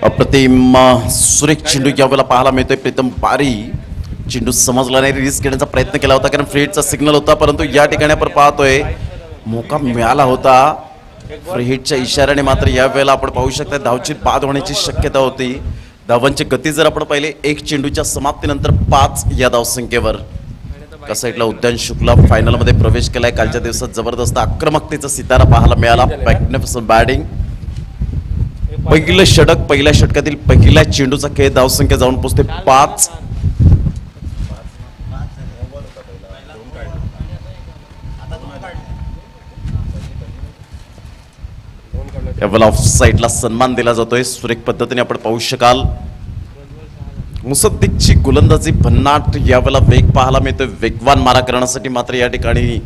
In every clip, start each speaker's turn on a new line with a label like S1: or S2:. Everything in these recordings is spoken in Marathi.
S1: अप्रतिम सुरेख चेंडू यावेळेला पाहायला मिळतोय. प्रीतम बारी चेंडू समजला नाही, रिस्क घेण्याचा प्रयत्न केला होता कारण फ्री हिटचा सिग्नल होता, परंतु या ठिकाणी आपण पाहतोय मोका मिळाला होता फ्री हिटच्या इशाऱ्याने. मात्र यावेळेला आपण पाहू शकता धावची बाद होण्याची शक्यता होती. धावांची गती जर आपण पाहिले एक चेंडूच्या समाप्तीनंतर 5 या धावसंख्येवर. एका साईडला उद्यान शुक्ला फायनलमध्ये प्रवेश केलाय. कालच्या दिवसात जबरदस्त आक्रमकतेचा सितारा पाहायला मिळाला. मॅग्निफिसंट बॅटिंग, पहिलं षटक, पहिल्या षटकातील पहिल्या चेंडूचा खेळ, धावसंख्या जाऊन पोहोचते 5. ऑफ साईडला सन्मान दिला जातोय. सुरेख पद्धतीने आपण पाहू शकाल. मुसद्दीकची गोलंदाजी भन्नाट यावेळेला वेग पाहायला मिळतोय वेगवान मारा करण्यासाठी. मात्र या ठिकाणी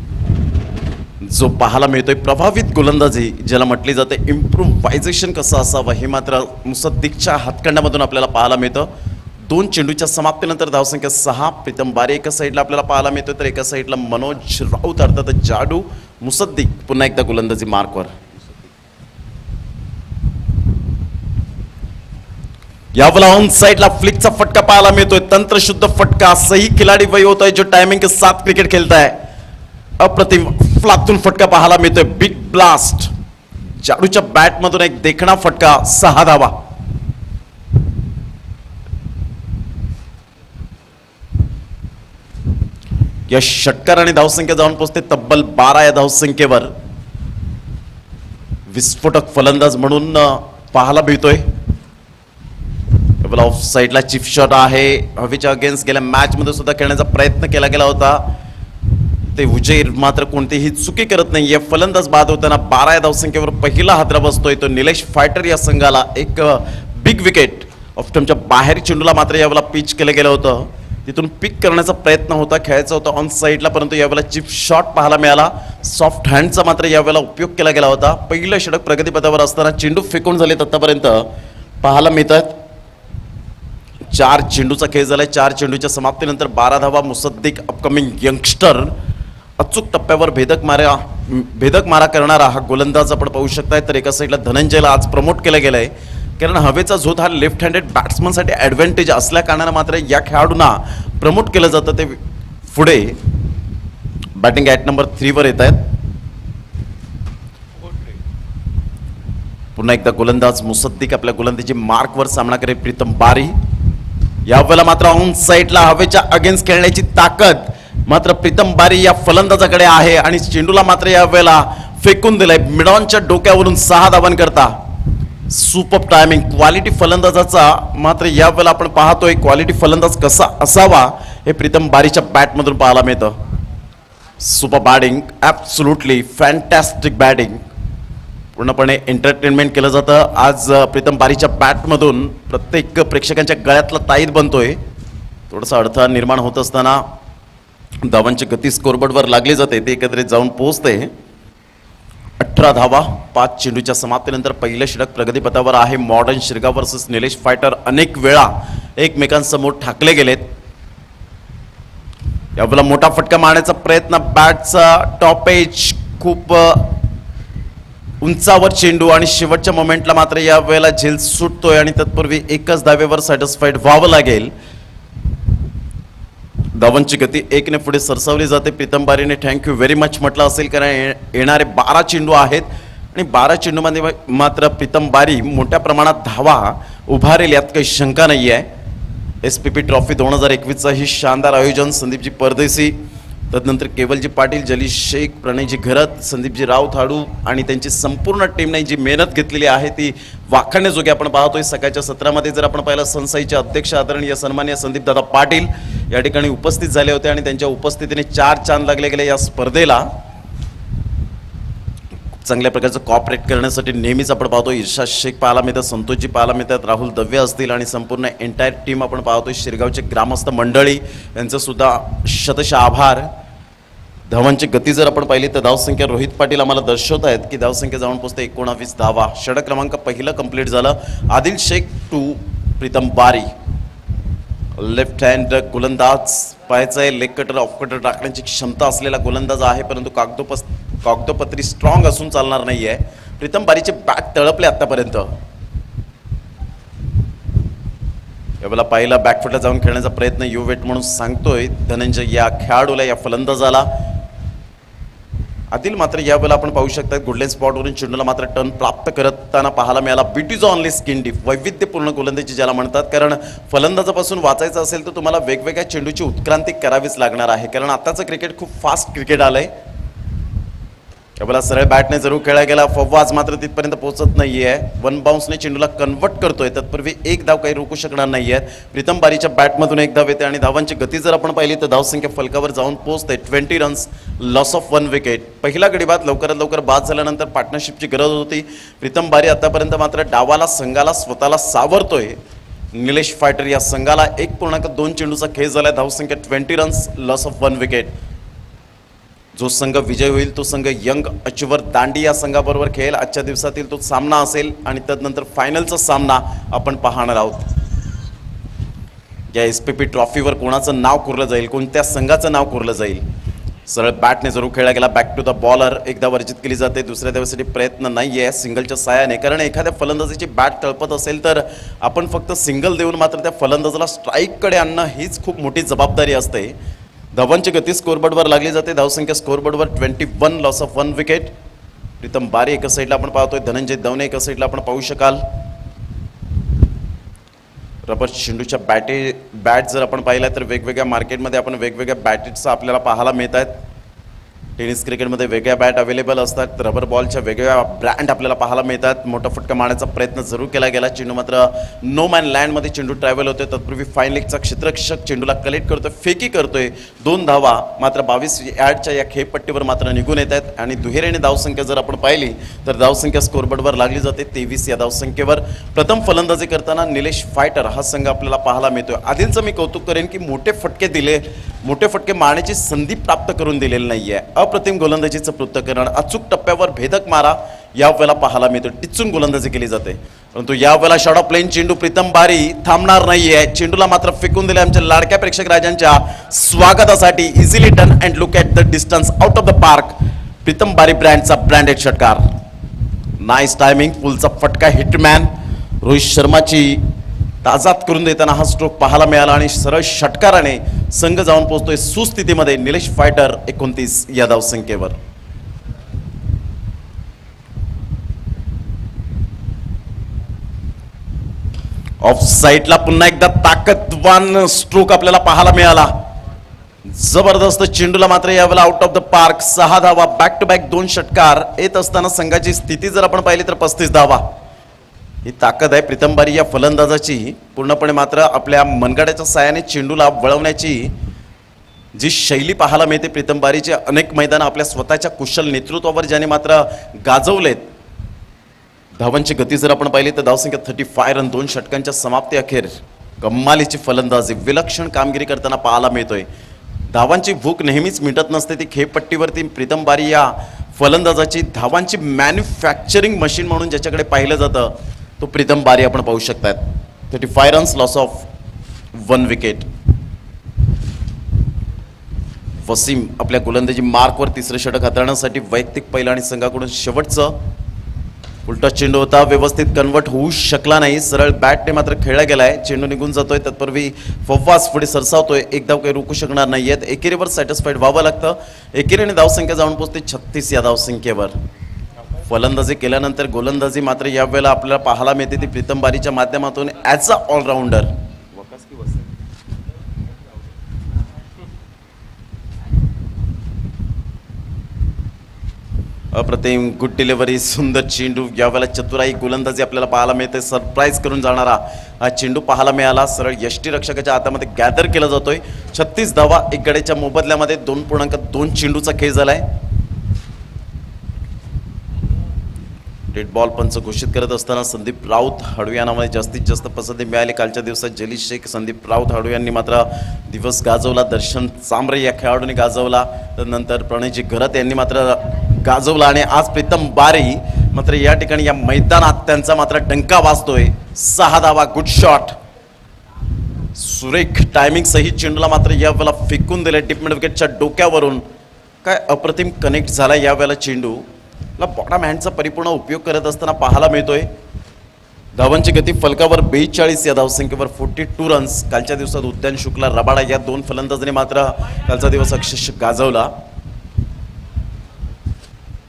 S1: जो पाहायला मिळतोय प्रभावित गोलंदाजी ज्याला म्हटली जाते, इम्प्रोव्हायझेशन कसं असावं हे मात्र मुसद्दीकच्या हातखंडामधून आपल्याला पाहायला मिळतं. 2 चेंडूच्या समाप्तीनंतर धावसंख्या 6. प्रीतम बारी एका साईडला आपल्याला पाहायला मिळतोय तर एका साईडला मनोज राऊत अर्थात जाडू. मुसद्दीक पुन्हा एकदा गोलंदाजी मार्कवर. यावेळेला ऑन साइडला फ्लिकचा फटका पाहायला मिळतोय. तंत्रशुद्ध फटका, सही खिलाडी वही होता है जो टाइमिंग के साथ क्रिकेट खेलता है. अप्रतिम फ्लातून फटका पाहायला मिळतोय. बिग ब्लास्ट, जाडूच्या बॅट मधून एक देखणा फटका, 6 धावा. या षटकाराने धावसंख्या जाऊन पोहोचते तब्बल 12 या धावसंख्येवर. विस्फोटक फलंदाज म्हणून पाहायला मिळतोय. ऑफ साइडला चिप शॉट आहे. हवेच्या अगेन्स्ट गेल्या मॅच मध्ये सुद्धा खेळण्याचा प्रयत्न केला गेला होता. ते उजेर मात्र कोणतीही चुकी करत नाहीये. फलंदाज बाद होताना 12 या धावसंख्येवर पहिला हादरा बसतोय तो निलेश फायटर या संघाला. एक बिग विकेट ऑफ स्टंपच्या बाहेर चेंडूला मात्र यावेळेला पिच केलं गेलं होतं. तिथून पिक करण्याचा प्रयत्न होता, खेळायचा होता ऑन साइडला, परंतु यावेळेला चिप शॉट पाहायला मिळाला. सॉफ्ट हँडचा मात्र यावेळेला उपयोग केला गेला होता. पहिलं षटक प्रगतीपथावर असताना चेंडू फेकून झालेत आतापर्यंत पाहायला मिळतात. 4 चेंडूचा खेळ झालाय. 4 चेंडूच्या समाप्तीनंतर 12 धावा. मुसद्दीक अपकमिंग यंगस्टर, अचूक टप्प्यावर भेदक मारा करणारा हा गोलंदाज आपण पाहू शकताय. तर एका साईडला धनंजयला आज प्रमोट केलं गेलंय कारण हवेचा झोत हा लेफ्ट हँडेड बॅट्समनसाठी ॲडव्हान्टेज असल्या कारणाने मात्र या खेळाडूंना प्रमोट केलं जातं. ते पुढे बॅटिंग ॲट नंबर 3 वर येत आहेत. पुन्हा एकदा गोलंदाज मुसद्दीक आपल्या गोलंदाजी मार्कवर सामना करेल. प्रीतम बारी यावेळेला मात्र ऑन साइडला हवेच्या अगेन्स्ट खेळण्याची ताकद मात्र प्रीतम बारी या फलंदाजाकडे आहे आणि चेंडूला मात्र यावेळेला फेकून दिलाय मिडॉनच्या डोक्यावरून 6 धावांकरता. सुपर टायमिंग, क्वालिटी फलंदाजाचा मात्र यावेळेला आपण पाहतोय क्वालिटी फलंदाज कसा असावा हे प्रीतम बारीच्या बॅटमधून पाहायला मिळतं. Super batting, absolutely fantastic batting. पूर्णपणे एंटरटेनमेंट केलं जातं आज प्रीतम बारीच्या बॅटमधून. प्रत्येक प्रेक्षकांच्या गळ्यातला ताईत बनतोय. थोडासा अडथळा निर्माण होत असताना धावांची गती स्कोरबोर्डवर लागली जाते, ते एकत्रित जाऊन पोहोचते. 18 धावा 5 चेंडूच्या समाप्तीनंतर पहिलं षटक प्रगतीपथावर आहे. Modern Shirgaon versus Nilesh fighter अनेक वेळा एकमेकांसमोर ठाकले गेलेत. यावेळेला मोठा फटका मारण्याचा प्रयत्न, बॅटचा टॉप एज खूप उंचावर चेंडू आणि शेवटच्या मोमेंटला मात्र या वेळेला झेल सुटतोय आणि तत्पूर्वी एकच धावेवर सॅटिस्फाईड व्हावं लागेल. धावांची गती 1 ने पुढे सरसावली जाते. प्रीतम बारीने थँक्यू व्हेरी मच म्हटलं असेल कारण येणारे 12 चेंडू आहेत आणि 12 चेंडूमध्ये मात्र प्रीतम बारी मोठ्या प्रमाणात धावा उभारेल यात काही शंका नाही आहे. SPP ट्रॉफी 2021चा ही शानदार आयोजन संदीपजी परदेसी, तदनंतर केवलजी पाटील, जलीश शेख, प्रणयजी घरत, संदीपजी राऊत हाडू आणि त्यांची संपूर्ण टीमने जी मेहनत घेतलेली आहे ती वाखाणण्याजोगी आपण पाहतोय. सकाळच्या सत्रामध्ये जर आपण पाहिलं संस्थेचे अध्यक्ष आदरणीय सन्माननीय संदीपदादा पाटील या ठिकाणी उपस्थित झाले होते आणि त्यांच्या उपस्थितीने 4 चांद लागले गेले या स्पर्धेला. चांगल्या प्रकारचं कॉपरेट करण्यासाठी नेहमीच आपण पाहतो इर्शाद शेख पाहायला मिळतात, संतोषजी पाहायला मिळतात, राहुल दव्य असतील आणि संपूर्ण एंटायर टीम आपण पाहतोय. शिरगावचे ग्रामस्थ मंडळी यांचं सुद्धा शतशः आभार. धावांची गती जर आपण पाहिली तर धावसंख्या रोहित पाटील आम्हाला दर्शवत आहेत की धावसंख्या जाऊन पोहोचते 19 धावा. षटक क्रमांक पहिलं कंप्लीट झालं. आदिल शेख टू प्रीतम बारी. लेफ्ट हँड गोलंदाज पाहायचा आहे. लेग कटर ऑफ कटर टाकण्याची क्षमता असलेला गोलंदाज आहे, परंतु कागदोपत्री स्ट्रॉंग असून चालणार नाही आहे. प्रीतम बारीचे बॅट तळपले आतापर्यंत. यावेळेला पहिला बॅकफुटला जाऊन खेळण्याचा प्रयत्न युवेट म्हणून सांगतोय धनंजय या खेळाडूला, या फलंदाजाला. आदिल मात्र यावेळेला आपण पाहू शकता गुडलेन स्पॉटवरून चेंडूला मात्र टर्न प्राप्त करताना पाहायला मिळाला. ब्युटीज ऑनली स्किन डीप, वैविध्यपूर्ण गोलंदाजी ज्याला म्हणतात. कारण फलंदाजापासून वाचायचं असेल तर तुम्हाला वेगवेगळ्या चेंडूची उत्क्रांती करावीच लागणार आहे, कारण आताचं क्रिकेट खूप फास्ट क्रिकेट आलंय. यावेळेला सरळ बॅटने जरूर खेळला गेला. फव्वाज मात्र तिथपर्यंत पोहोचत नाहीये. वन बाउन्सने चेंडूला कन्वर्ट करतोय. तत्पूर्वी एक धाव काही रोखू शकणार नाहीये. प्रीतम बारीच्या बॅटमधून एक धाव येते आणि धावांची गती जर आपण पाहिली तर धावसंख्या फलकावर जाऊन पोहोचते 20 रन्स, लॉस ऑफ 1 विकेट. पहिला गडी बाद लवकरात लवकर बाद झाल्यानंतर पार्टनरशिपची गरज होती. प्रीतम बारी आतापर्यंत मात्र डावाला, संघाला, स्वतःला सावरतोय. निलेश फायटर या संघाला 1.2 चेंडूचा खेळ झाला. धावसंख्या 20 रन्स, लॉस ऑफ 1 विकेट. जो संघ विजय होईल तो संघ यंग अचीवर दांडी या संघाबरोबर खेळेल. आजच्या दिवसातील तो सामना असेल आणि त्यानंतर फायनलचा सामना आपण पाहणार आहोत. या एसपीपी ट्रॉफीवर कोणाचं नाव कोरलं जाईल, कोणत्या संघाचं नाव कोरलं जाईल. सरळ बॅटने जरूर खेळला गेला. बॅक टू द बॉलर, एकदा वर्जित केली जाते. दुसऱ्या धावेसाठी प्रयत्न नाही आहे सिंगलच्या साहाय्याने, कारण एखाद्या फलंदाजाची बॅट तळपत असेल तर आपण फक्त सिंगल देऊन मात्र त्या फलंदाजाला स्ट्राईककडे आणणं हीच खूप मोठी जबाबदारी असते. धावांची गती स्कोरबोर्डवर लागली जाते. धावसंख्या स्कोरबोर्डवर 21, लॉस ऑफ 1 विकेट. प्रीतम बारी एका साईडला आपण पाहतोय, धनंजय दवणे एका साईडला आपण पाहू शकाल. रबर चेंडूच्या बॅट जर आपण पाहिल्या तर वेगवेगळ्या मार्केटमध्ये आपण वेगवेगळ्या बॅटेटचा आपल्याला पाहायला मिळत आहेत. टेनिस क्रिकेटमध्ये वेगळ्या बॅट अवेलेबल असतात. रबर बॉलच्या वेगवेगळ्या ब्रँड आपल्याला पाहायला मिळतात. मोठा फटका मारण्याचा प्रयत्न जरूर केला गेला. चेंडू मात्र नो मॅन लँडमध्ये चेंडू ट्रॅव्हल होतोय. तत्पूर्वी फाईन लेगचा क्षेत्ररक्षक चेंडूला कलेक्ट करतोय, फेकी करतोय. 2 धावा मात्र 22 यार्डच्या या खेळपट्टीवर मात्र निघून येत आहेत. आणि दुहेरीने धावसंख्या जर आपण पाहिली तर धावसंख्या स्कोरबोर्डवर लागली जाते 23 या धावसंख्येवर. प्रथम फलंदाजी करताना निलेश फायटर हा संघ आपल्याला पाहायला मिळतोय. आदिलचं मी कौतुक करेन की मोठे फटके मारण्याची संधी प्राप्त करून दिलेली नाहीये. अप्रतिम गोलंदाजीचं पृथक्करण, अचूक टप्प्यावर भेदक मारा यावेळेला पाहायला मिळतो. टिचून गोलंदाजी केली जाते. परंतु यावेळेला शॉर्ट ऑफ प्लेन चेंडू प्रीतम बारी थांबणार नाहीये. चेंडूला मात्र फेकून दिले. आमच्या लाडक्या प्रेक्षक राजांच्या स्वागतासाठी easily done and look at the distance out of the park. Pritam बारी ब्रँडचा ब्रँडेड षटकार. नाईस टायमिंग, पुलचा फटका, हिटमॅन. रोहित शर्माची ताजात करून देताना हा स्ट्रोक पाहायला मिळाला आणि सरळ षटकाराने संघ जाऊन पोहोचतोय सुस्थितीमध्ये. निलेश फायटर 29 या धावसंख्येवर. ऑफ साईडला पुन्हा एकदा ताकदवान स्ट्रोक आपल्याला पाहायला मिळाला. जबरदस्त चेंडूला मात्र यावेळेला आउट ऑफ द पार्क. 6 धावा, बॅक टू बॅक 2 षटकार येत असताना संघाची स्थिती जर आपण पाहिली तर 35 धावा. ही ताकद आहे प्रीतम बारी या फलंदाजाची. पूर्णपणे मात्र आपल्या मनगड्याच्या साहाय्याने चेंडूला वळवण्याची जी शैली पाहायला मिळते प्रीतम बारीचे. अनेक मैदानं आपल्या स्वतःच्या कुशल नेतृत्वावर ज्याने मात्र गाजवलेत. धावांची गती जर आपण पाहिली तर धावसंख्या 35 रन, 2 षटकांच्या समाप्ती अखेर कमालीची फलंदाजी, विलक्षण कामगिरी करताना पाहायला मिळतोय. धावांची भूक नेहमीच मिटत नसते. ती खेळपट्टीवरती प्रीतम बारी या फलंदाजाची धावांची मॅन्युफॅक्चरिंग मशीन म्हणून ज्याच्याकडे पाहिलं जातं तो प्रीतम बारी आपण पाहू शकतात. 35 runs, loss of 1 wicket. Wasim आपल्या गोलंदाजी मार्कवर तिसरं षटक हाताळण्यासाठी वैयक्तिक पहिला आणि संघाकडून शेवटचं. उलटा चेंडू होता, व्यवस्थित कन्वर्ट होऊ शकला नाही. सरळ बॅटने मात्र खेळला गेलाय. चेंडू निघून जातोय. तत्पूर्वी फव्वास पुढे सरसावतोय. एक धाव काही रोखू शकणार नाहीयेत. एकेरीवर सॅटिस्फाईड व्हावं लागतं. एकेरीने धावसंख्या जाऊन पोहोचते 36 या धावसंख्येवर. फलंदाजी केल्यानंतर गोलंदाजी मात्र यावेळेला आपल्याला पाहायला मिळते ती प्रीतम बारीच्या माध्यमातून ॲज अ ऑलराऊंडर. अप्रतिम गुड डिलिव्हरी, सुंदर चेंडू. यावेळेला चतुराई गोलंदाजी आपल्याला पाहायला मिळते. सरप्राईज करून जाणारा हा चेंडू पाहायला मिळाला. सरळ यष्टीरक्षकाच्या हातामध्ये गॅदर केला जातोय. 36 धावा, 1 गड्याच्या मोबदल्यामध्ये 2.2 चेंडूचा खेळ झालाय. डेड बॉल पंच घोषित करत असताना संदीप राऊत हाडू या नावाने जास्तीत जास्त पसंती मिळाली. कालच्या दिवसात जली शेख, संदीप राऊत हाडू यांनी मात्र दिवस गाजवला. दर्शन चांबरे या खेळाडूंनी गाजवला. त्यानंतर प्रणयजी घरत यांनी मात्र गाजवला. आणि आज प्रीतम बारी मात्र या ठिकाणी या मैदानात त्यांचा मात्र डंका वाजतोय. 6 धावा, गुड शॉट, सुरेख टायमिंग सहित चेंडूला मात्र यावेळेला फेकून दिले डीप मिड विकेटच्या डोक्यावरून. काय अप्रतिम कनेक्ट झाला यावेळेला चेंडू. बॉटम हँडचा परिपूर्ण उपयोग करत असताना पाहायला मिळतोय. धावांची गती फलकावर 42 या धावसंख्येवर 42 रन्स. कालच्या दिवसात उद्यान शुक्ला, रबाडा या दोन फलंदाजांनी मात्र कालचा दिवस अक्षरशः गाजवला.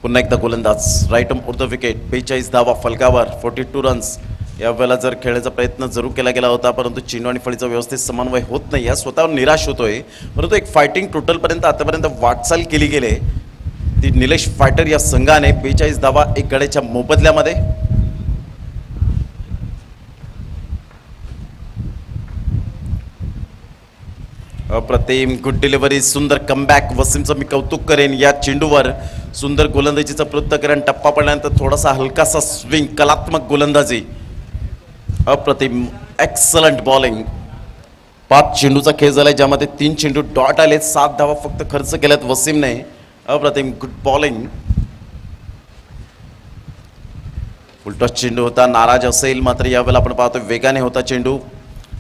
S1: पुन्हा एकदा गोलंदाज राईट आर्म उर्ध विकेट. 42 धावा फलकावर 42 रन्स. यावेळेला जर खेळण्याचा प्रयत्न जरूर केला गेला होता, परंतु चेंडू आणि फळीचा व्यवस्थित समन्वय होत नाही आहे. स्वतःवर निराश होतोय, परंतु एक फायटिंग टोटलपर्यंत आतापर्यंत वाटचाल केली गेली. ती निलेश फायटर या संघाने 42 धावा एक गड्याच्या मोबदल्यामध्ये. अप्रतिम गुड डिलिव्हरी, सुंदर कमबॅक. वसीमचं मी कौतुक करेन या चेंडूवर. सुंदर गोलंदाजीचा प्रयत्न करेन. टप्पा पडल्यानंतर थोडासा हलकासा स्विंग, कलात्मक गोलंदाजी. अप्रतिम एक्सलंट बॉलिंग. 5 चेंडूचा खेळ झालाय, ज्यामध्ये 3 चेंडू डॉट आले. 7 धावा फक्त खर्च केल्यात वसीमने. अप्रतिम गुड बॉलिंग. फुलटॉस चेंडू होता, नाराज असेल, मात्र यावेळेला आपण पाहतो वेगाने होता चेंडू.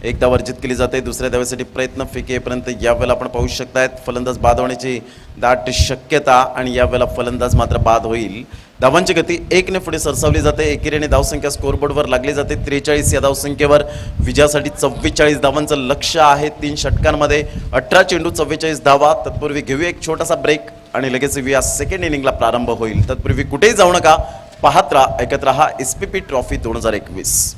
S1: एक धाव वर्जित केली जाते, दुसऱ्या धावेसाठी प्रयत्न फेकेपर्यंत यावेळेला आपण पाहू शकतायत फलंदाज बाद होण्याची दाट शक्यता, आणि यावेळेला फलंदाज मात्र बाद होईल. धावांची गती 1 ने पुढे सरसावली जाते. एकेरीने धावसंख्या स्कोअरबोर्डवर लागली जाते 43 या धावसंख्येवर. विजयासाठी 44 धावांचं लक्ष्य आहे 3 षटकांमध्ये. 18 चेंडू 44 धावा. तत्पूर्वी घेऊया एक छोटासा ब्रेक आणि लगेच येऊया सेकंड इनिंगला प्रारंभ होईल. तत्पूर्वी कुठेही जाऊ नका, पाहत राहा, ऐकत राहा SPP ट्रॉफी 2021.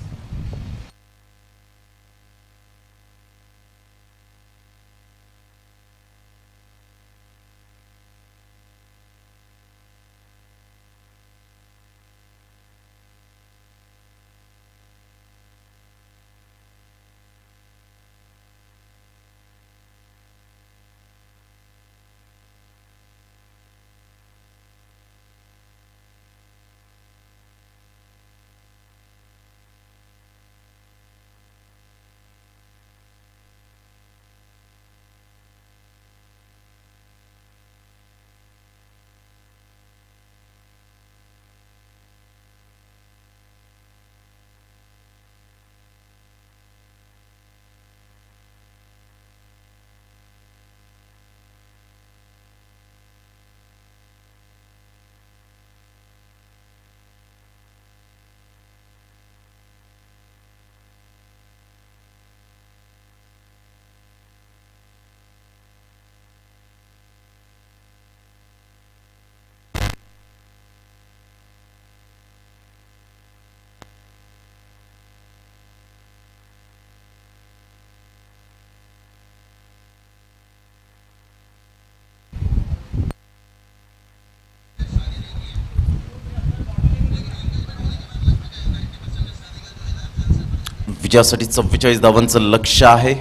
S1: विजयासाठी 44 धावांचं लक्ष्य आहे.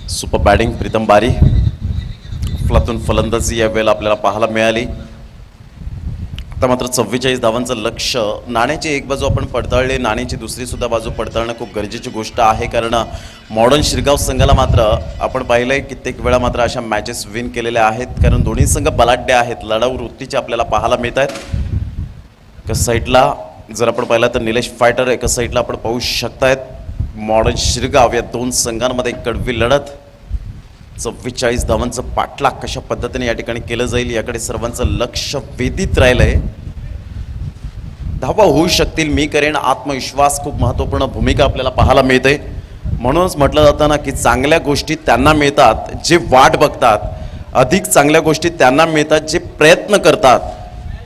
S1: सुपर बॅटिंग प्रीतम बारी. फलातून फलंदाजी यावेळेला आपल्याला पाहायला मिळाली. आता मात्र 44 धावांचं लक्ष्य. नाण्याची एक बाजू आपण पडताळली, नाण्याची दुसरी सुद्धा बाजू पडताळणं खूप गरजेची गोष्ट आहे, कारण मॉडर्न शिरगाव संघाला मात्र आपण पाहिलंय कित्येक वेळा मात्र अशा मॅचेस विन केलेल्या आहेत, कारण दोन्ही संघ बलाढ्य आहेत, लढाऊ वृत्तीचे आपल्याला पाहायला मिळत आहेत. एका साईडला जर आपण पाहिलं तर निलेश फायटर, एका साईडला आपण पाहू शकतायत मॉडर्न शिरगाव. या दोन संघांमध्ये कडवी लढत. 44 धावांचं पाठलाग कशा पद्धतीने या ठिकाणी केलं जाईल याकडे सर्वांचं लक्ष वेधित राहिलंय. धावा होऊ शकतील, मी करेन, आत्मविश्वास खूप महत्त्वपूर्ण भूमिका आपल्याला पाहायला मिळते. म्हणूनच म्हटलं जातं ना की चांगल्या गोष्टी त्यांना मिळतात जे वाट बघतात, अधिक चांगल्या गोष्टी त्यांना मिळतात जे प्रयत्न करतात,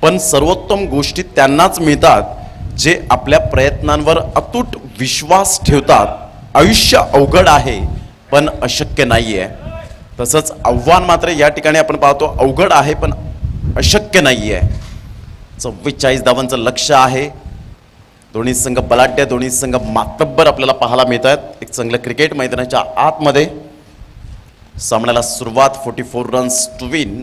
S1: पण सर्वोत्तम गोष्टी त्यांनाच मिळतात जे आपल्या प्रयत्नांवर अतूट विश्वास ठेवतात. आयुष्य अवघड आहे पण अशक्य नाहीये. तसंच आव्हान मात्र या ठिकाणी आपण पाहतो अवघड आहे पण अशक्य नाहीये. 44 धावांचं लक्ष्य आहे. दोन्ही संघ बलाढ्य, दोन्ही संघ मातब्बर आपल्याला पाहायला मिळतात. एक चांगलं क्रिकेट मैदानाच्या आतमध्ये सामन्याला सुरुवात. 44 रन्स टू विन.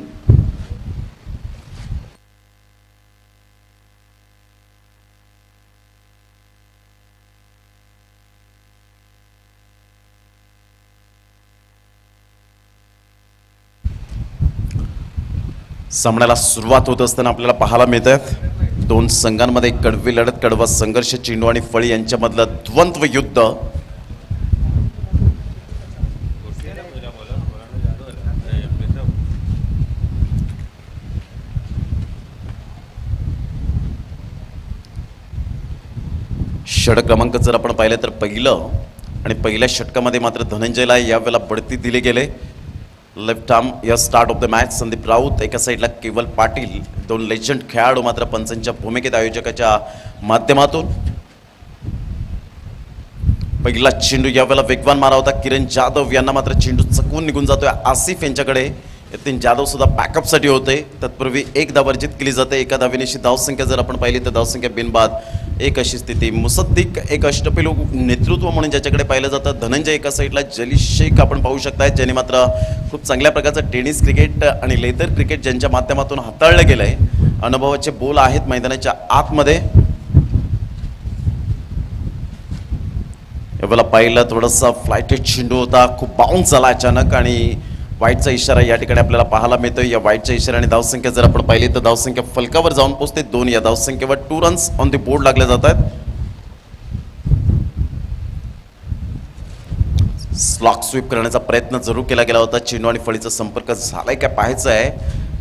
S1: सामन्याला सुरुवात होत असताना आपल्याला पाहायला मिळतात दोन संघांमध्ये कडवी लढत, कडवा संघर्ष, चेंडू आणि फळी यांच्यामधलं द्वंद्व युद्ध. षटक क्रमांक जर आपण पाहिलं तर पहिलं आणि पहिल्या षटकामध्ये मात्र धनंजयला यावेळेला बढती दिली गेले. लेफ्ट आर्म या start of the match Sandeep Raut, एका साईडला केवल पाटील, दोन लेजंड खेळाडू मात्र पंचांच्या भूमिकेत आयोजकाच्या माध्यमातून. पहिला चेंडू यावेळेला वेगवान मारा होता किरण जाधव यांना, मात्र चेंडू चकवून निघून जातोय आसिफ यांच्याकडे. यतीन जाधव सुद्धा बॅकअपसाठी होते. तत्पूर्वी एक धाव वर्जित केली जाते. एका धावेनिशी धावसंख्या जर आपण पाहिली तर धावसंख्या बिनबाद एक अशी स्थिती. मुसद्दीक एक अष्टपैलू नेतृत्व म्हणून ज्याच्याकडे पाहिलं जातं. धनंजय एका साईडला, जली शेख आपण पाहू शकताय ज्यांनी मात्र खूप चांगल्या प्रकारचं टेनिस क्रिकेट आणि लेदर क्रिकेट ज्यांच्या माध्यमातून हाताळलं गेलं आहे. अनुभवाचे बोल आहेत मैदानाच्या आतमध्ये. यावेळेला पाहिलं थोडासा फ्लायटेड चेंडू होता, खूप बाउन्स झाला अचानक आणि वाईटचा इशारा या ठिकाणी आपल्याला पाहायला मिळतोय. या वाईटच्या इशाऱ्याने धावसंख्या जर आपण पाहिली तर धावसंख्या फलकावर जाऊन पोहोचते. 2 या धावसंख्येवर 2 रन्स ऑन द बोर्ड लागले जात आहेत. स्लॉक स्वीप करण्याचा प्रयत्न जरूर केला गेला होता. चेंडू आणि फळीचा संपर्क झालाय काय पाहायचं आहे.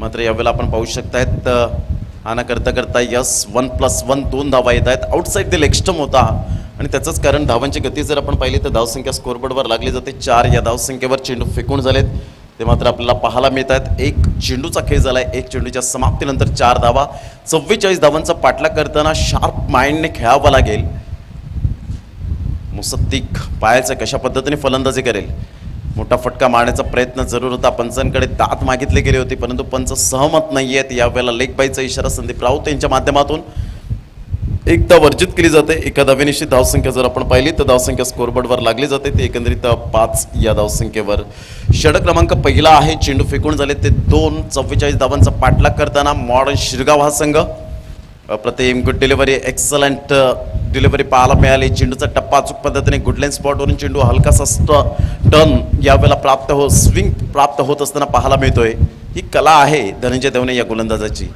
S1: मात्र यावेळेला आपण पाहू शकतायत आना करता करता यस 1+1 2 धावा येत आहेत. आउटसाईड द लेग स्टंप होता आणि त्याचंच कारण धावांची गती जर आपण पाहिली तर धावसंख्या स्कोरबोर्डवर लागली जाते. 4 या धावसंख्येवर चेंडू फेकून झालेत ते मात्र आपल्याला पाहायला मिळत आहेत. एक चेंडूचा खेळ झालाय. एक चेंडूच्या समाप्तीनंतर 4 धावा. 44 धावांचा पाठलाग करताना शार्प माइंडने खेळावं लागेल. मुसद्दीक पाहायचं कशा पद्धतीने फलंदाजी करेल. मोठा फटका मारण्याचा प्रयत्न जरूर होता. पंचांकडे दात मागितले गेले होते परंतु पंच सहमत नाही आहेत. यावेळेला लेग बायचा इशारा संदीप राऊत यांच्या माध्यमातून एकदा वर्जित केली जाते. एका धावेनिशी धावसंख्या जर आपण पाहिली तर धावसंख्या स्कोरबोर्डवर लागली जाते. ते एकंदरीत 5 या धावसंख्येवर. षटक क्रमांक पहिला आहे. चेंडू फेकून झाले ते 2. 44 धावांचा पाठलाग करताना मॉडर्न शिरगाव हा संघ. अप्रतिम गुड डिलिव्हरी, एक्सलंट डिलिव्हरी पाहायला मिळाली. चेंडूचा टप्पा अचूक पद्धतीने गुडलाईन स्पॉटवरून चेंडू हलकासा टर्न यावेळेला प्राप्त स्विंग प्राप्त होत असताना पाहायला मिळतोय. ही कला आहे धनंजय देवणे या गोलंदाजाची.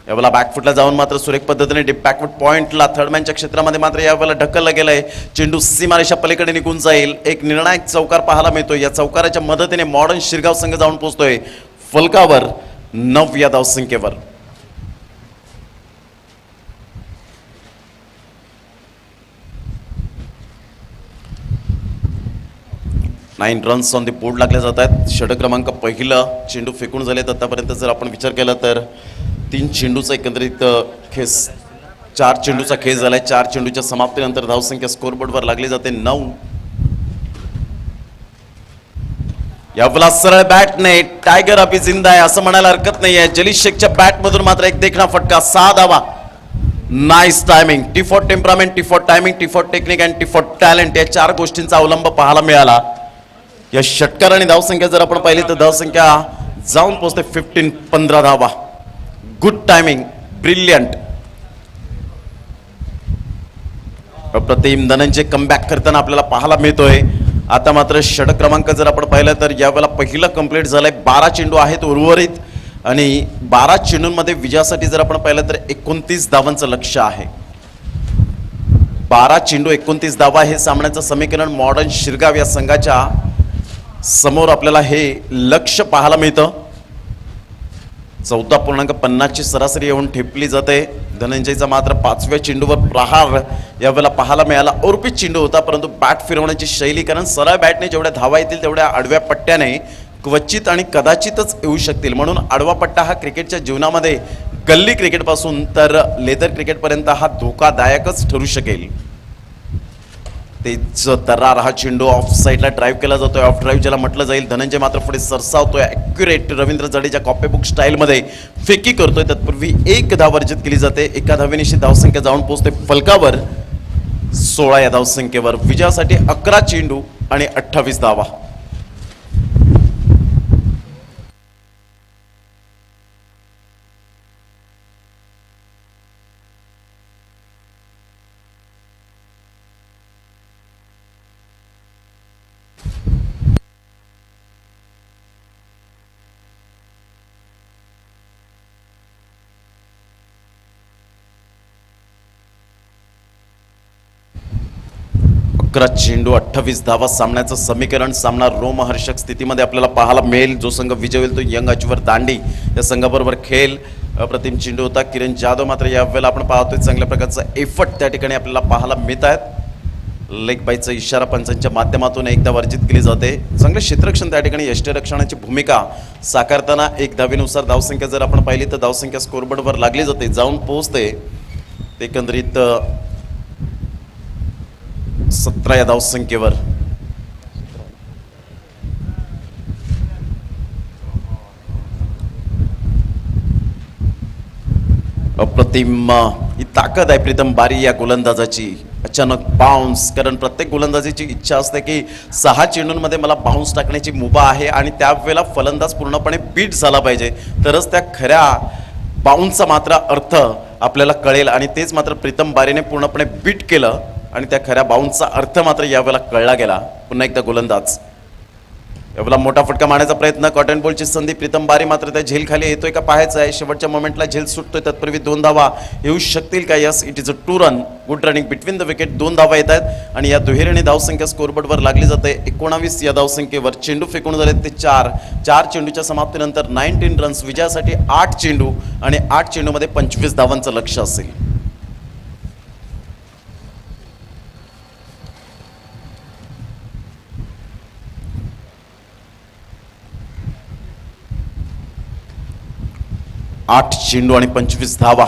S1: यावेळेला बॅकफुटला जाऊन मात्र सुरेख पद्धतीने डीप बॅकफुट पॉईंटला थर्डमॅनच्या क्षेत्रामध्ये मात्र यावेळेला ढकलला गेलाय. चेंडू सीमारेषा पलीकडे निघून जाईल. एक निर्णायक चौकार पाहायला मिळतोय. या चौकाराच्या मदतीने मॉडर्न शिरगाव संघ जाऊन पोहोचतोय फलकावर 9 या धावसंख्येवर. 9 रन्स ऑन द बोर्ड लागले जात आहेत. षटक क्रमांक पहिलं चेंडू फेकून झालेत आतापर्यंत जर आपण विचार केला तर 3 चेंडूचा एकंदरीत खेळ, 4 चेंडूचा खेळ झालाय. 4 चेंडूच्या समाप्तीनंतर धावसंख्या स्कोरबोर्डवर लागली जाते 9. यावेळेला सरळ बॅटने टायगर अभि जिंदा आहे असं म्हणायला हरकत नाहीये. जली शेखच्या बॅटमधून मात्र एक देखणा फटका, 6 धावा. Nice timing. T for temperament, T for timing, T for technique and T for talent या 4 गोष्टींचा अवलंब पाहायला मिळाला. या षटकार आणि धावसंख्या जर आपण पाहिली तर धावसंख्या जाऊन पोहोचते 15 धावा. Good timing, brilliant. अप्रतिम धनंजय कमबॅक करताना आपल्याला पाहायला मिळतोय. आता मात्र षटक क्रमांक जर आपण पाहिलं तर यावेळेला पहिलं कंप्लीट झालंय. 12 चेंडू आहेत उर्वरित आणि 12 चेंडूंमध्ये विजयासाठी जर आपण पाहिलं तर 29 धावांचं लक्ष्य आहे. 12 चेंडू 29 धावा हे सामन्याचं समीकरण मॉडर्न शिरगाव या संघाच्या समोर आपल्याला हे लक्ष्य पाहायला मिळतं. 14.50 ची सरासरी येऊन ठेपली जाते. धनंजयचा मात्र 5व्या चेंडूवर प्रहार यावेळेला पाहायला मिळाला. ओरपीत चेंडू होता परंतु बॅट फिरवण्याची शैली, कारण सरळ बॅटने जेवढ्या धावा येतील तेवढ्या आडव्या पट्ट्याने क्वचित आणि कदाचितच येऊ शकतील. म्हणून आडवा पट्टा हा क्रिकेटच्या जीवनामध्ये गल्ली क्रिकेटपासून तर लेदर क्रिकेटपर्यंत हा धोकादायकच ठरू शकेल. तेच तर्रार हा चेंडू ऑफ साईडला ड्राईव्ह केला जातोय. ऑफ ड्राईव्ह ज्याला म्हटलं जाईल. धनंजय मात्र पुढे सरसावतोय. ॲक्युरेट रवींद्र जडेजा कॉपीबुक स्टाईलमध्ये फेकी करतोय. तत्पूर्वी 1 धाव वर्जित केली जाते. एका धावेनिशी धावसंख्या जाऊन पोहोचते फलकावर 16 या धावसंख्येवर. विजयासाठी 11 चेंडू आणि 28 धावा. चेंडू 28 धावा. सामन्याचं समीकरण, सामना रोमहर्षक स्थितीमध्ये आपल्याला पाहायला मिळेल. जो संघ विजय होईल तो यंग अचीवर दांडी या संघाबरोबर खेळ. अप्रतिम चेंडू होता. किरण जाधव मात्र यावेळेला आपण पाहतोय चांगल्या प्रकारचा एफर्ट त्या ठिकाणी आपल्याला पाहायला मिळत आहेत. लेग बाईचा इशारा पंचांच्या माध्यमातून एकदा वर्जित केली जाते. चांगले क्षेत्ररक्षण त्या ठिकाणी यष्टीरक्षणाची भूमिका साकारताना एक धावेनुसार धावसंख्या जर आपण पाहिली तर धावसंख्या स्कोरबोर्डवर लागली जाते, जाऊन पोहोचते एकंदरीत 17 या धावसंख्येवर. अप्रतिम ही ताकद आहे प्रीतम बारी या गोलंदाजाची. अचानक बाउन्स, कारण प्रत्येक गोलंदाजीची इच्छा असते की 6 चेंडूंमध्ये मला बाउन्स टाकण्याची मुभा आहे आणि त्यावेळेला फलंदाज पूर्णपणे बीट झाला पाहिजे, तरच त्या खऱ्या बाउन्सचा मात्र अर्थ आपल्याला कळेल. आणि तेच मात्र प्रीतम बारीने पूर्णपणे बीट केलं आणि त्या खऱ्या बाउन्सचा अर्थ मात्र यावेळेला कळला गेला. पुन्हा एकदा गोलंदाज यावेळेला मोठा फटका मारण्याचा प्रयत्न, कॉटन बॉलची संधी, प्रीतम बारी मात्र त्या झेल खाली येतोय का पाहायचं आहे. शेवटच्या मोमेंटला झेल सुटतोय, तत्पूर्वी 2 धावा येऊ शकतील का? Yes, it is a 2 run, good running between the wicket. 2 धावा येत आहेत आणि या दुहेरीने धावसंख्या स्कोरबोर्डवर लागली जाते. 19 या धावसंख्येवर चेंडू फेकून झाले ते 4 चेंडूच्या समाप्तीनंतर 19 रन्स. विजयासाठी 8 चेंडू आणि 8 चेंडूमध्ये 25 धावांचं लक्ष असेल. आठ चेंडू आणि 25 धावा.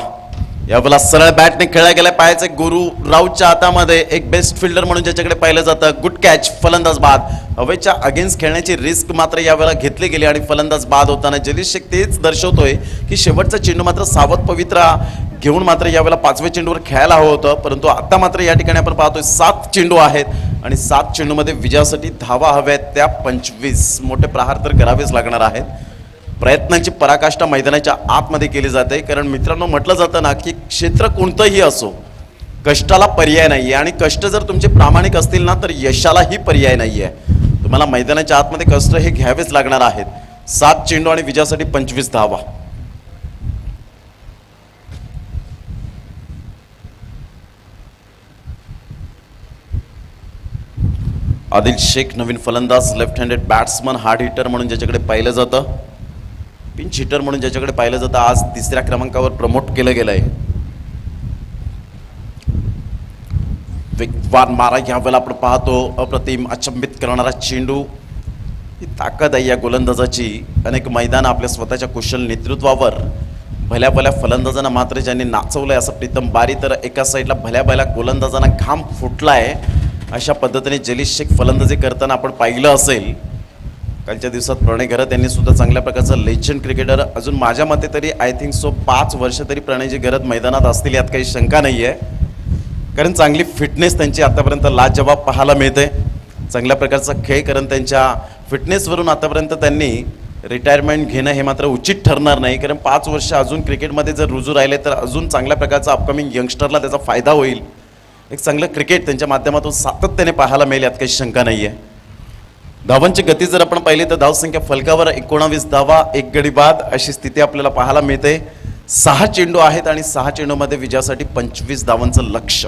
S1: यावेळेला सरळ बॅटने खेळला गेला पाहायचे. गुरु राऊतच्या हातामध्ये एक बेस्ट फिल्डर म्हणून ज्याच्याकडे पाहिलं जातं. गुड कॅच, फलंदाज बाद. हवेच्या अगेन्स्ट खेळण्याची रिस्क मात्र यावेळेला घेतली गेली आणि फलंदाज बाद होताना जलीश शेख तेच दर्शवतोय की शेवटचा चेंडू मात्र सावध पवित्रा घेऊन मात्र यावेळेला 5व्या चेंडूवर खेळायला हवं होतं, परंतु आता मात्र या ठिकाणी आपण पाहतोय 7 चेंडू आहेत आणि 7 चेंडूमध्ये विजयासाठी धावा हव्या आहेत त्या 25. मोठे प्रहार तर करावेच लागणार आहेत. प्रयत्नांची पराकाष्ठा मैदानाच्या आतमध्ये केली जाते, कारण मित्रांनो म्हटलं जातं ना की क्षेत्र कोणतंही असो, कष्टाला पर्याय नाही आहे आणि कष्ट जर तुमचे प्रामाणिक असतील ना तर यशालाही पर्याय नाही आहे. तुम्हाला मैदानाच्या आतमध्ये कष्ट हे घ्यावेच लागणार आहेत. 7 चेंडू आणि विजयासाठी 25 धावा. आदिल शेख नवीन फलंदाज, left handed batsman, hard hitter म्हणून ज्याच्याकडे पाहिलं जातं, पिंच हिटर म्हणून ज्याच्याकडे पाहिलं जातं, आज 3ऱ्या क्रमांकावर प्रमोट केलं गेलंय. वेगवान मारा यावेळेला आपण पाहतो. अप्रतिम अचंबित करणारा चेंडू. ही ताकद आहे या गोलंदाजाची. अनेक मैदान आपल्या स्वतःच्या कुशल नेतृत्वावर भल्या भल्या फलंदाजांना मात्र ज्यांनी नाचवलंय असं प्रीतम बारी, तर एका साईडला भल्या भल्या गोलंदाजांना घाम फुटलाय अशा पद्धतीने जलीश शेख फलंदाजी करताना आपण पाहिलं असेल. कालच्या दिवसात प्रणय घरत यांनी सुद्धा चांगल्या प्रकारचा लेजंड क्रिकेटर, अजून माझ्या मते तरी आय थिंक सो 5 वर्ष तरी प्रणयजी घरत मैदानात असतील यात काही शंका नाही आहे, कारण चांगली फिटनेस त्यांची आतापर्यंत लाजवाब पाहायला मिळते. चांगल्या प्रकारचा खेळ, कारण त्यांच्या फिटनेसवरून आतापर्यंत त्यांनी रिटायरमेंट घेणं हे मात्र उचित ठरणार नाही, कारण 5 वर्ष अजून क्रिकेटमध्ये जर रुजू राहिले तर अजून चांगल्या प्रकारचा अपकमिंग यंगस्टरला त्याचा फायदा होईल. एक चांगलं क्रिकेट त्यांच्या माध्यमातून सातत्याने पाहायला मिळेल यात काही शंका नाही आहे. धावांची गती जर आपण पाहिली तर धावसंख्या फलकावर 19 धावा, 1 गडी बाद अशी स्थिती आपल्याला पाहायला मिळते. 6 चेंडू आहेत आणि 6 चेंडूमध्ये विजयासाठी 25 धावांचं लक्ष.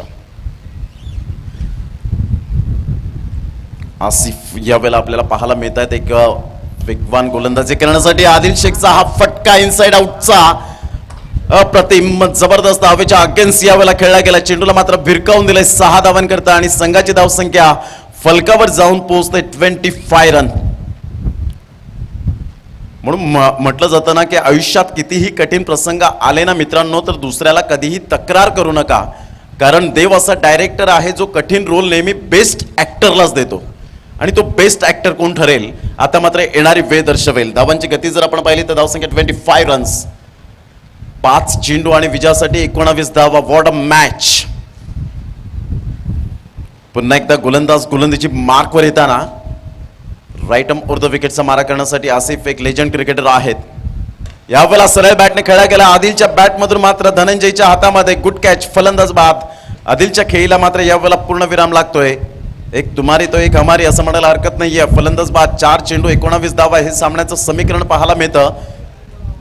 S1: आसिफ यावेळेला आपल्याला पाहायला मिळत आहेत एक वेगवान गोलंदाजी करण्यासाठी. आदिल शेखचा हा फटका इनसाइड आउटचा अप्रतिम जबरदस्त हवेच्या अगेन्स्ट यावेळेला खेळला गेला. चेंडूला मात्र भिरकावून दिलंय 6 धावांकरता आणि संघाची धावसंख्या फलकावर जाऊन पोहोचते 25 रन. म्हणून म्हटलं जातं ना की आयुष्यात कितीही कठीण प्रसंग आले ना मित्रांनो, तर दुसऱ्याला कधीही तक्रार करू नका, कारण देव असा डायरेक्टर आहे जो कठीण रोल नेहमी बेस्ट ऍक्टरलाच देतो आणि तो बेस्ट ऍक्टर कोण ठरेल आता मात्र येणारी वेळ दर्शवेल. धावांची गती जर आपण पाहिली तर धावसंख्या 25 रन्स, 5 चेंडू आणि विजयासाठी 19 धावा. What a match. पुन्हा एकदा गोलंदाज गोलंदाजी मार्कवर येताना राईट आर्म ओव्हर द विकेटचा मारा करण्यासाठी आसिफ एक लेजंड क्रिकेटर आहेत. यावेळेला सरळ बॅटने खेळला गेला. आदिलच्या बॅटमधून मात्र धनंजयच्या हातामध्ये गुड कॅच, फलंदाज बाद. आदिलच्या खेळीला मात्र यावेळेला पूर्ण विराम लागतोय. एक तुम्हारी तो एक हमारी असं म्हणायला हरकत नाहीये. फलंदाज बाद, 4 चेंडू 19 धावा हे सामन्याचं समीकरण पाहायला मिळतं.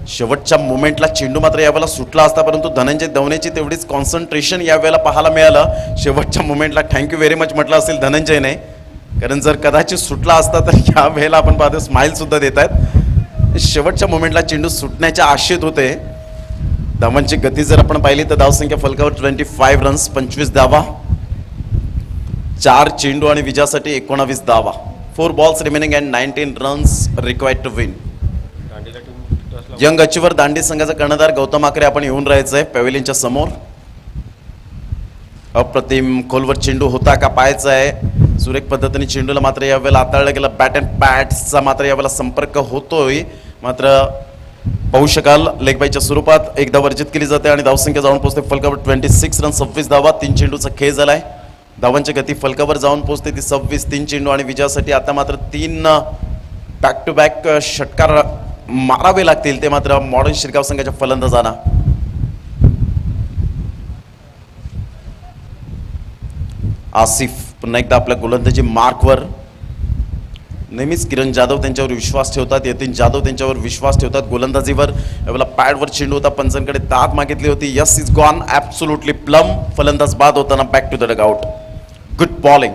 S1: शेवटच्या मोमेंटला चेंडू मात्र यावेळेला सुटला असता, परंतु धनंजय दवनेची तेवढीच कॉन्सन्ट्रेशन यावेळेला पाहायला मिळालं. शेवटच्या मोमेंटला थँक्यू व्हेरी मच म्हटलं असेल धनंजयने, कारण जर कदाचित सुटला असता तर या वेळेला आपण पाहतो स्माइल सुद्धा देत आहेत. शेवटच्या मोमेंटला चेंडू सुटण्याच्या आशेत होते. धावांची गती जर आपण पाहिली तर धावसंख्या फलकावर 25 रन्स, 25 धावा. 4 चेंडू आणि विजयासाठी 19 धावा. 4 balls remaining and 19 runs required to win. Young achiever Dandi संघाचा कर्णधार गौतम आकरे आपण येऊन राहायचंय पॅव्हेलियनच्या समोर. अप्रतिम खोलवर चेंडू होता का पाहायचा आहे. सुरेख पद्धतीने चेंडूला मात्र यावेळेला हाताळलं गेलं. बॅट अँड पॅड्सचा मात्र यावेळेला संपर्क होतोय. मात्र पाहू शकाल लेग बायच्या स्वरूपात एकदा वर्जित केली जाते आणि धावसंख्या जाऊन पोहोचते फलकावर 26 रन 26 धावा. 3 चेंडूचा खेळ झालाय. धावांची गती फलकावर जाऊन पोहोचते ती 26. 3 चेंडू आणि विजयासाठी आता मात्र 3 बॅक टू बॅक षटकार मारावे लागतील. ते मात्र मॉडर्न शिरगाव संघाच्या फलंदाजांना. आसिफ पुन्हा एकदा आपल्या गोलंदाजी मार्कवर. नेहमीच किरण जाधव त्यांच्यावर विश्वास ठेवतात. यतीन जाधव त्यांच्यावर विश्वास ठेवतात. गोलंदाजीवर यावेळेला पॅडवर चेंडू होता. पंचांकडे दाद मागितली होती. Yes is gone absolutely plumb. फलंदाज बाद होताना back to the dugout. Good bowling.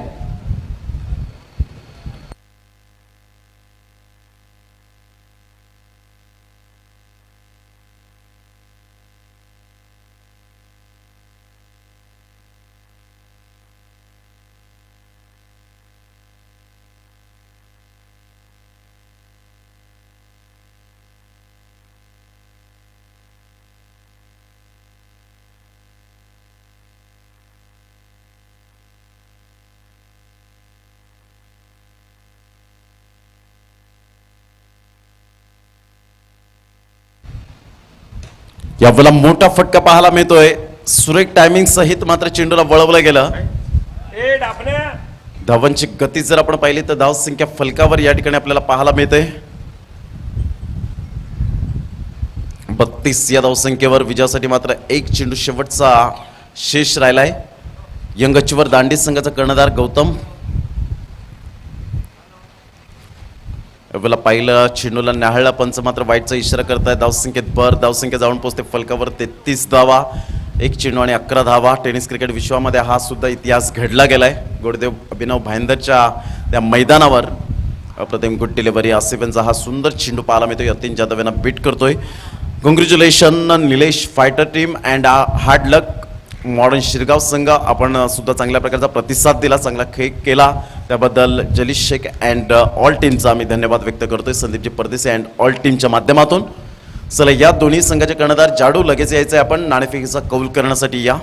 S1: यावेळेला मोठा फटका पाहायला मिळतोय. सुरेख टायमिंग सहित मात्र चेंडूला वळवलं गेलं. धावांची गती जर आपण पाहिली तर धाव संख्या फलकावर या ठिकाणी आपल्याला पाहायला मिळते 32 या धावसंख्येवर. विजयासाठी मात्र 1 चेंडू शेवटचा शेष राहिलाय. यंग अचिव्हर दांडी संघाचा कर्णधार गौतम. यावेळेला पाहिलं चेंडूला न्याहाळला पंच मात्र वाईटचा इशारा करताय. धावसंख्येत भर. धावसंख्या जाऊन पोहोचते फलकावर 33 धावा. 1 चेंडू आणि 11 धावा. टेनिस क्रिकेट विश्वामध्ये हा सुद्धा इतिहास घडला गेलाय. गोडदेव अभिनव भाईंदरच्या त्या मैदानावर अप्रतिम गुड डिलिव्हरी. आसिफ यांचा हा सुंदर चेंडू पाहायला मिळतोय. यतीन जाधव यांना बीट करतोय. Congratulation Nilesh fighter team and hard luck modern Shirgaon संघ. आपण सुद्धा चांगल्या प्रकारचा प्रतिसाद दिला. चांगला खेळ केला त्याबद्दल जलीश शेख अँड ऑल टीमचा आम्ही धन्यवाद व्यक्त करतोय. संदीपजी परदेसे अँड ऑल टीमच्या माध्यमातून. चला या दोन्ही संघाचे कर्णधार जाडू लगेच यायचे आपण नाणेफेकीचा कौल करण्यासाठी. या